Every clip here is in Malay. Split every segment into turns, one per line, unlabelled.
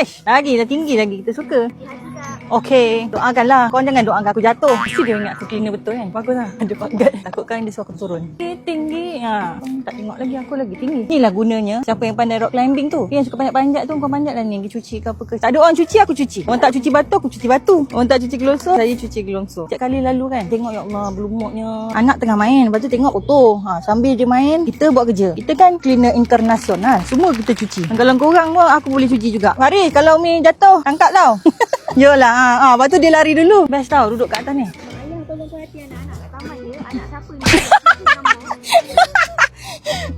Lagi dah tinggi lagi. Kita suka. Okey, doakanlah. Korang jangan doakan aku jatuh. Mesti dia ingat aku cleaner betul kan. Bagus lah. Ada pagat. Takutkan dia suruh aku turun. Tinggi. Korang tak tengok lagi. Aku lagi tinggi. Inilah gunanya. Siapa yang pandai rock climbing tu. Yang suka panjat-panjat tu. Kau panjat lah ni. Pergi cuci ke apa ke. Tak ada orang cuci, aku cuci. Orang tak cuci batu, aku cuci batu. Orang tak cuci gelongsor, saya cuci gelongsor. Setiap kali lalu kan. Tengok ya Allah, berlumutnya. Anak tengah main. Lepas tu tengok kotor. Sambil dia main, kita buat kerja. Kita kan cleaner internasional. Semua kita cuci. Dan kalau korang pun, aku boleh cuci juga. Faris, kalau Umi jatuh, tangkap tau. Yolah. Lepas tu dia lari dulu. Best tau duduk kat atas ni.
Ayah tolong perhati anak-anak kat taman dia. Anak siapa ni?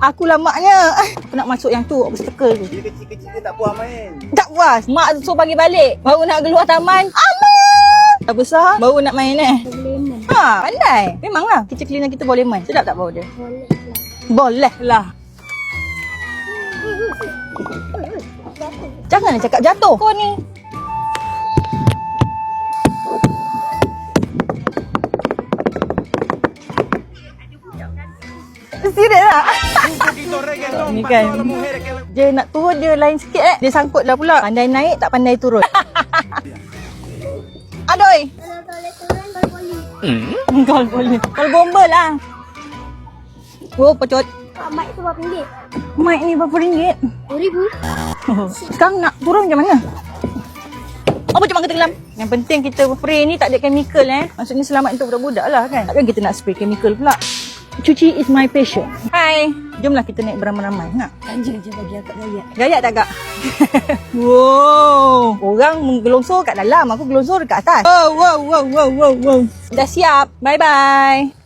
Aku lamaknya. Aku nak masuk yang tu, obstacle tu.
Dia kecil-kecil dia tak puas main.
Tak puas. Mak suruh bagi balik. Baru nak keluar taman. Alah. Dah besar, baru nak main
Lemon.
Pandai. Memanglah. Kitchen cleaner kita bawa lemon. Sedap tak bau dia? Boleh lah. Janganlah cakap jatuh. Kau ni. Serius lah. Ni kan. Dia nak turun dia lain sikit Dia sangkut dah pula. Pandai naik tak pandai turun. Aduh.
Kalau boleh turun, kalau boleh.
Kau boleh. Kau bomba lah. Oh, pecot.
Mic tu berapa ringgit?
Mic ni berapa ringgit?
RM2,000.
Sekarang nak turun macam mana? Apa cuma kita kelam? Yang penting kita spray ni tak ada chemical Maksudnya selamat untuk budak-budak lah kan. Takkan kita nak spray chemical pula. Cuci is my passion. Hai. Jomlah kita naik beramai-ramai. Nak?
Anjing je bagi akak gayat.
Gayat tak kak? Wow. Orang menggelongsor kat dalam. Aku gelongsor dekat atas. Wow. Dah siap. Bye-bye.